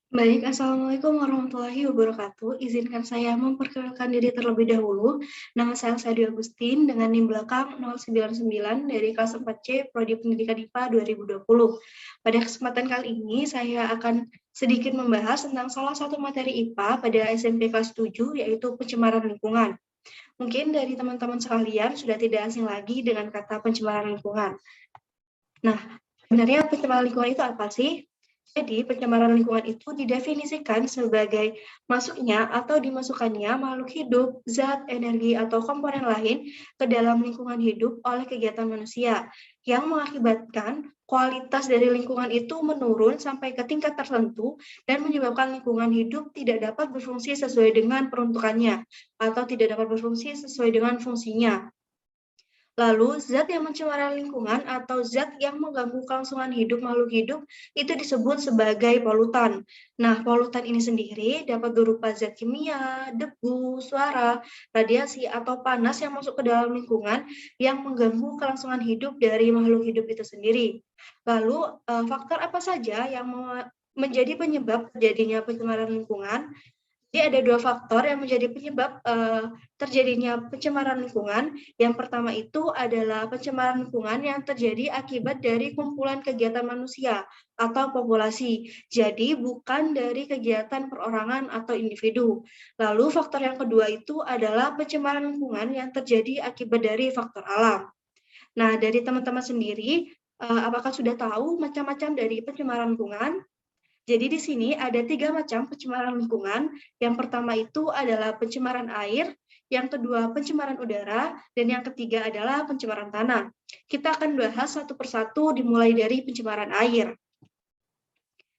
Baik, Assalamualaikum warahmatullahi wabarakatuh. Izinkan saya memperkenalkan diri terlebih dahulu. Nama saya Sadi Agustin dengan NIM belakang 099 dari kelas 4C Prodi Pendidikan IPA 2020. Pada kesempatan kali ini saya akan sedikit membahas tentang salah satu materi IPA pada SMP kelas 7 yaitu pencemaran lingkungan. Mungkin dari teman-teman sekalian sudah tidak asing lagi dengan kata pencemaran lingkungan. Nah, sebenarnya pencemaran lingkungan itu apa sih? Jadi, pencemaran lingkungan itu didefinisikan sebagai masuknya atau dimasukkannya makhluk hidup, zat, energi, atau komponen lain ke dalam lingkungan hidup oleh kegiatan manusia, yang mengakibatkan kualitas dari lingkungan itu menurun sampai ke tingkat tertentu dan menyebabkan lingkungan hidup tidak dapat berfungsi sesuai dengan peruntukannya atau tidak dapat berfungsi sesuai dengan fungsinya. Lalu, zat yang mencemari lingkungan atau zat yang mengganggu kelangsungan hidup makhluk hidup itu disebut sebagai polutan. Nah, polutan ini sendiri dapat berupa zat kimia, debu, suara, radiasi, atau panas yang masuk ke dalam lingkungan yang mengganggu kelangsungan hidup dari makhluk hidup itu sendiri. Lalu, faktor apa saja yang menjadi penyebab terjadinya pencemaran lingkungan? Jadi ada dua faktor yang menjadi penyebab terjadinya pencemaran lingkungan. Yang pertama itu adalah pencemaran lingkungan yang terjadi akibat dari kumpulan kegiatan manusia atau populasi. Jadi bukan dari kegiatan perorangan atau individu. Lalu faktor yang kedua itu adalah pencemaran lingkungan yang terjadi akibat dari faktor alam. Nah, dari teman-teman sendiri, apakah sudah tahu macam-macam dari pencemaran lingkungan? Jadi di sini ada 3 macam pencemaran lingkungan. Yang pertama itu adalah pencemaran air, yang kedua pencemaran udara, dan yang ketiga adalah pencemaran tanah. Kita akan bahas satu persatu dimulai dari pencemaran air.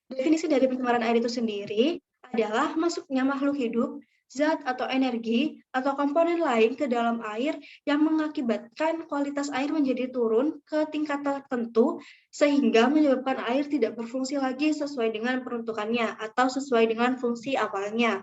Definisi dari pencemaran air itu sendiri adalah masuknya makhluk hidup, zat atau energi, atau komponen lain ke dalam air yang mengakibatkan kualitas air menjadi turun ke tingkat tertentu sehingga menyebabkan air tidak berfungsi lagi sesuai dengan peruntukannya atau sesuai dengan fungsi awalnya.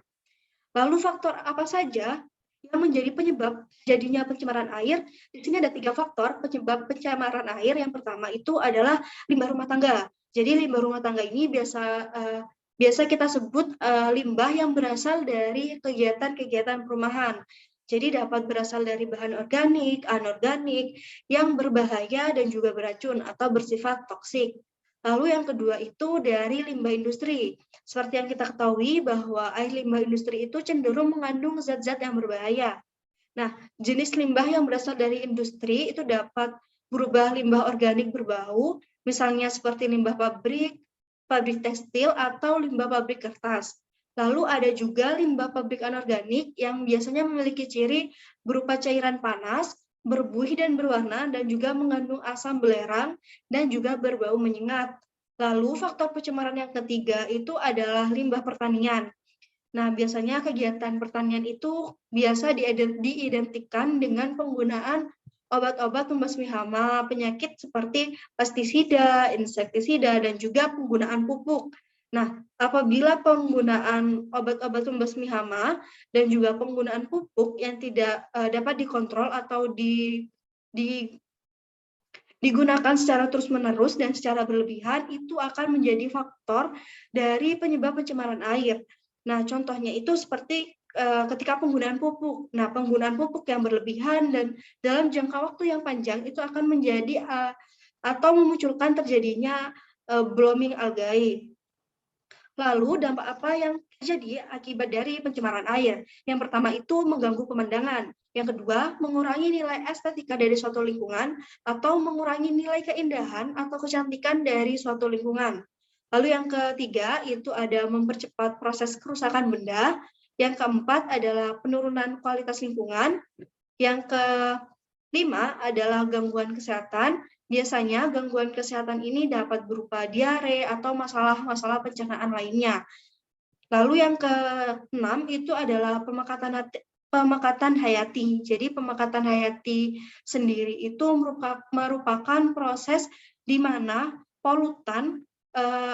Lalu faktor apa saja yang menjadi penyebab jadinya pencemaran air? Di sini ada 3 faktor penyebab pencemaran air. Yang pertama itu adalah limbah rumah tangga. Jadi limbah rumah tangga ini biasa kita sebut limbah yang berasal dari kegiatan-kegiatan perumahan. Jadi dapat berasal dari bahan organik, anorganik, yang berbahaya dan juga beracun atau bersifat toksik. Lalu yang kedua itu dari limbah industri. Seperti yang kita ketahui bahwa air limbah industri itu cenderung mengandung zat-zat yang berbahaya. Nah, jenis limbah yang berasal dari industri itu dapat berubah limbah organik berbau, misalnya seperti limbah pabrik, pabrik tekstil, atau limbah pabrik kertas. Lalu ada juga limbah pabrik anorganik yang biasanya memiliki ciri berupa cairan panas, berbuih dan berwarna, dan juga mengandung asam belerang, dan juga berbau menyengat. Lalu faktor pencemaran yang ketiga itu adalah limbah pertanian. Nah, biasanya kegiatan pertanian itu biasa diidentikan dengan penggunaan obat-obat pembasmi hama penyakit seperti pestisida, insektisida, dan juga penggunaan pupuk. Nah, apabila penggunaan obat-obat pembasmi hama dan juga penggunaan pupuk yang tidak dapat dikontrol atau digunakan secara terus-menerus dan secara berlebihan, itu akan menjadi faktor dari penyebab pencemaran air. Nah, contohnya itu seperti ketika penggunaan pupuk. Nah, penggunaan pupuk yang berlebihan dan dalam jangka waktu yang panjang itu akan menjadi atau memunculkan terjadinya blooming algae. Lalu dampak apa yang terjadi akibat dari pencemaran air? Yang pertama itu mengganggu pemandangan. Yang kedua, mengurangi nilai estetika dari suatu lingkungan atau mengurangi nilai keindahan atau kecantikan dari suatu lingkungan. Lalu yang ketiga itu ada mempercepat proses kerusakan benda. Yang keempat adalah penurunan kualitas lingkungan. Yang kelima adalah gangguan kesehatan. Biasanya gangguan kesehatan ini dapat berupa diare atau masalah-masalah pencernaan lainnya. Lalu yang keenam itu adalah pemakatan hayati. Jadi pemakatan hayati sendiri itu merupakan proses di mana polutan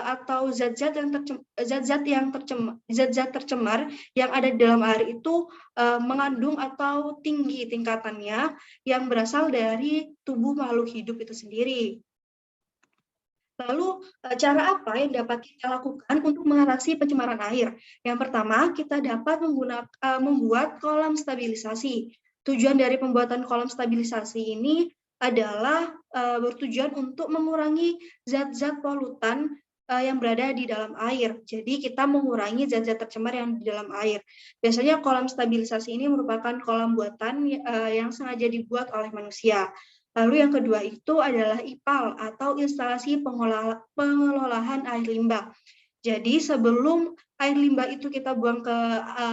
atau zat-zat tercemar yang ada di dalam air itu mengandung atau tinggi tingkatannya yang berasal dari tubuh makhluk hidup itu sendiri. Lalu cara apa yang dapat kita lakukan untuk mengatasi pencemaran air? Yang pertama, kita dapat membuat kolam stabilisasi. Tujuan dari pembuatan kolam stabilisasi ini adalah bertujuan untuk mengurangi zat-zat polutan yang berada di dalam air. Jadi kita mengurangi zat-zat tercemar yang di dalam air. Biasanya kolam stabilisasi ini merupakan kolam buatan yang sengaja dibuat oleh manusia. Lalu yang kedua itu adalah IPAL atau instalasi pengelolaan air limbah. Jadi sebelum air limbah itu kita buang ke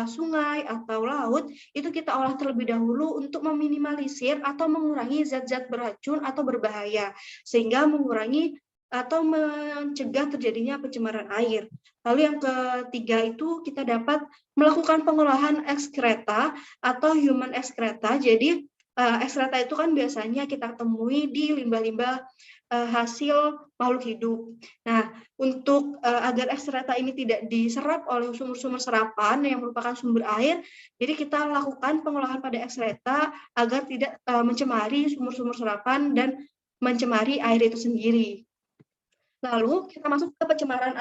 sungai atau laut, itu kita olah terlebih dahulu untuk meminimalisir atau mengurangi zat-zat beracun atau berbahaya, sehingga mengurangi atau mencegah terjadinya pencemaran air. Lalu yang ketiga itu kita dapat melakukan pengolahan ekskreta atau human excreta. Jadi ekskreta itu kan biasanya kita temui di limbah-limbah hasil makhluk hidup. Nah, untuk agar ekskreta ini tidak diserap oleh sumber-sumber serapan yang merupakan sumber air, jadi kita lakukan pengolahan pada ekskreta agar tidak mencemari sumber-sumber serapan dan mencemari air itu sendiri. Lalu kita masuk ke pencemaran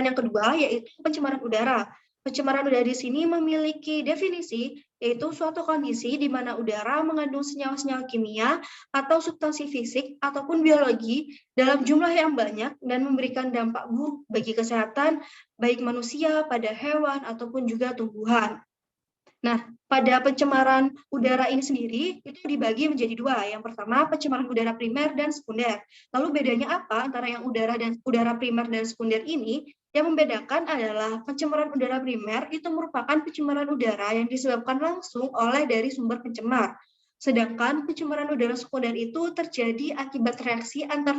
yang kedua, yaitu pencemaran udara. Pencemaran udara di sini memiliki definisi, yaitu suatu kondisi di mana udara mengandung senyawa-senyawa kimia atau substansi fisik ataupun biologi dalam jumlah yang banyak dan memberikan dampak buruk bagi kesehatan baik manusia, pada hewan, ataupun juga tumbuhan. Nah, pada pencemaran udara ini sendiri itu dibagi menjadi dua. Yang pertama, pencemaran udara primer dan sekunder. Lalu bedanya apa antara yang udara primer dan sekunder ini? Yang membedakan adalah pencemaran udara primer itu merupakan pencemaran udara yang disebabkan langsung oleh dari sumber pencemar. Sedangkan pencemaran udara sekunder itu terjadi akibat reaksi antar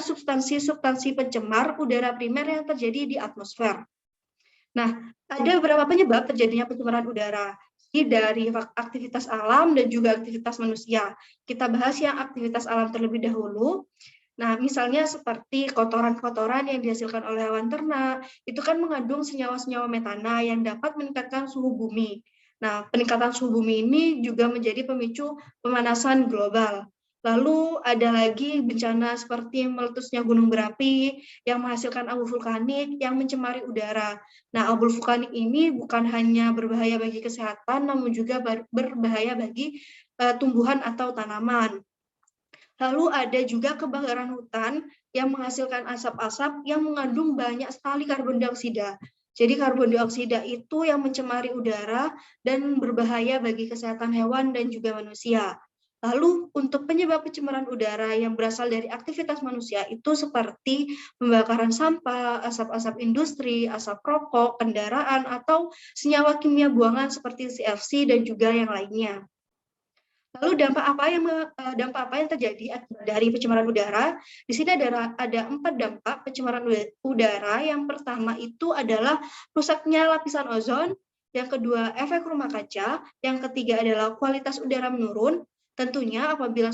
substansi pencemar udara primer yang terjadi di atmosfer. Nah, ada beberapa penyebab terjadinya pencemaran udara dari aktivitas alam dan juga aktivitas manusia. Kita bahas yang aktivitas alam terlebih dahulu. Nah, misalnya seperti kotoran-kotoran yang dihasilkan oleh hewan ternak, itu kan mengandung senyawa-senyawa metana yang dapat meningkatkan suhu bumi. Nah, peningkatan suhu bumi ini juga menjadi pemicu pemanasan global. Lalu ada lagi bencana seperti meletusnya gunung berapi yang menghasilkan abu vulkanik yang mencemari udara. Nah, abu vulkanik ini bukan hanya berbahaya bagi kesehatan, namun juga berbahaya bagi tumbuhan atau tanaman. Lalu ada juga kebakaran hutan yang menghasilkan asap-asap yang mengandung banyak sekali karbon dioksida. Jadi karbon dioksida itu yang mencemari udara dan berbahaya bagi kesehatan hewan dan juga manusia. Lalu untuk penyebab pencemaran udara yang berasal dari aktivitas manusia itu seperti pembakaran sampah, asap-asap industri, asap rokok, kendaraan, atau senyawa kimia buangan seperti CFC dan juga yang lainnya. Lalu dampak apa yang terjadi dari pencemaran udara? Di sini ada 4 dampak pencemaran udara. Yang pertama itu adalah rusaknya lapisan ozon, yang kedua efek rumah kaca, yang ketiga adalah kualitas udara menurun. Tentunya apabila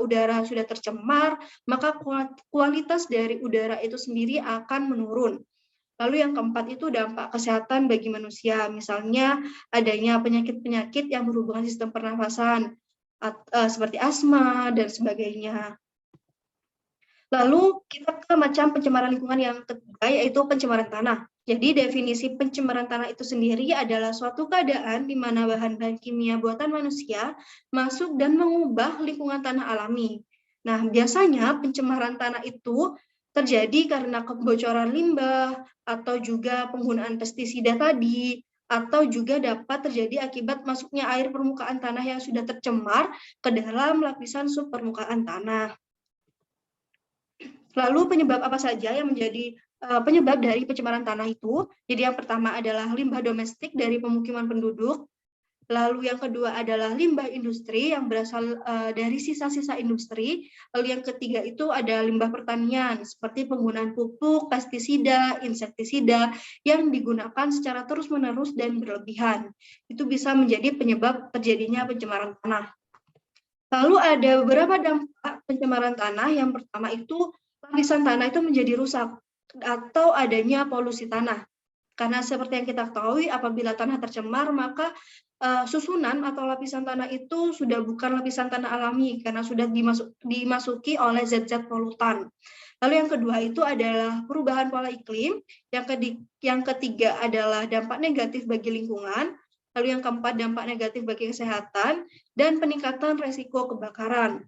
udara sudah tercemar, maka kualitas dari udara itu sendiri akan menurun. Lalu yang keempat itu dampak kesehatan bagi manusia, misalnya adanya penyakit-penyakit yang berhubungan sistem pernafasan, seperti asma dan sebagainya. Lalu kita ke macam pencemaran lingkungan yang ketiga, yaitu pencemaran tanah. Jadi definisi pencemaran tanah itu sendiri adalah suatu keadaan di mana bahan-bahan kimia buatan manusia masuk dan mengubah lingkungan tanah alami. Nah, biasanya pencemaran tanah itu terjadi karena kebocoran limbah atau juga penggunaan pestisida tadi, atau juga dapat terjadi akibat masuknya air permukaan tanah yang sudah tercemar ke dalam lapisan subpermukaan tanah. Lalu penyebab apa saja yang menjadi penyebab dari pencemaran tanah itu? Jadi yang pertama adalah limbah domestik dari pemukiman penduduk. Lalu yang kedua adalah limbah industri yang berasal dari sisa-sisa industri. Lalu yang ketiga itu ada limbah pertanian seperti penggunaan pupuk, pestisida, insektisida yang digunakan secara terus-menerus dan berlebihan. Itu bisa menjadi penyebab terjadinya pencemaran tanah. Lalu ada beberapa dampak pencemaran tanah. Yang pertama itu lapisan tanah itu menjadi rusak atau adanya polusi tanah. Karena seperti yang kita ketahui, apabila tanah tercemar, maka susunan atau lapisan tanah itu sudah bukan lapisan tanah alami karena sudah dimasuki oleh zat-zat polutan. Lalu yang kedua itu adalah perubahan pola iklim, yang ketiga adalah dampak negatif bagi lingkungan, lalu yang keempat dampak negatif bagi kesehatan, dan peningkatan resiko kebakaran.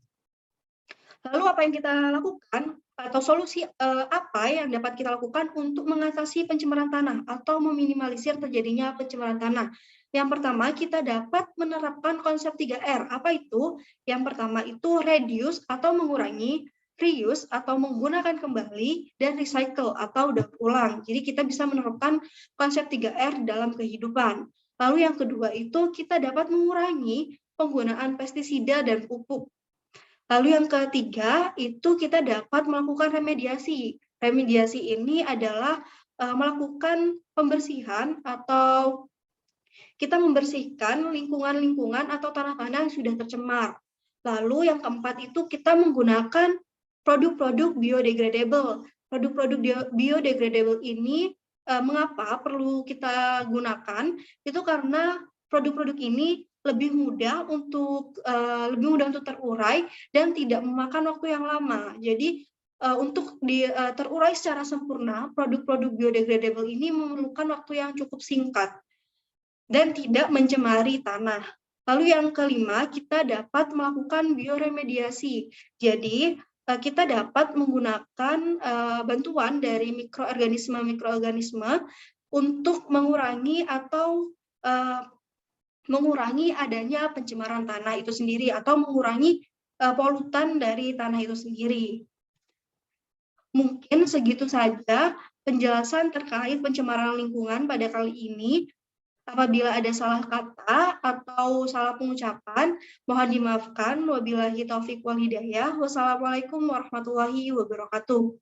Lalu apa yang kita lakukan atau solusi apa yang dapat kita lakukan untuk mengatasi pencemaran tanah atau meminimalisir terjadinya pencemaran tanah? Yang pertama, kita dapat menerapkan konsep 3R. Apa itu? Yang pertama itu reduce atau mengurangi, reuse atau menggunakan kembali, dan recycle atau daur ulang. Jadi kita bisa menerapkan konsep 3R dalam kehidupan. Lalu yang kedua itu kita dapat mengurangi penggunaan pestisida dan pupuk. Lalu yang ketiga, itu kita dapat melakukan remediasi. Remediasi ini adalah melakukan pembersihan atau kita membersihkan lingkungan-lingkungan atau tanah-tanah yang sudah tercemar. Lalu yang keempat itu kita menggunakan produk-produk biodegradable. Produk-produk biodegradable ini mengapa perlu kita gunakan? Itu karena produk-produk ini lebih mudah untuk terurai dan tidak memakan waktu yang lama. Jadi untuk terurai secara sempurna, produk-produk biodegradable ini memerlukan waktu yang cukup singkat dan tidak mencemari tanah. Lalu yang kelima, kita dapat melakukan bioremediasi. Jadi, kita dapat menggunakan bantuan dari mikroorganisme untuk mengurangi atau mengurangi adanya pencemaran tanah itu sendiri atau mengurangi polutan dari tanah itu sendiri. Mungkin segitu saja penjelasan terkait pencemaran lingkungan pada kali ini. Apabila ada salah kata atau salah pengucapan, mohon dimaafkan. Wabillahi taufiq wal hidayah. Wassalamualaikum warahmatullahi wabarakatuh.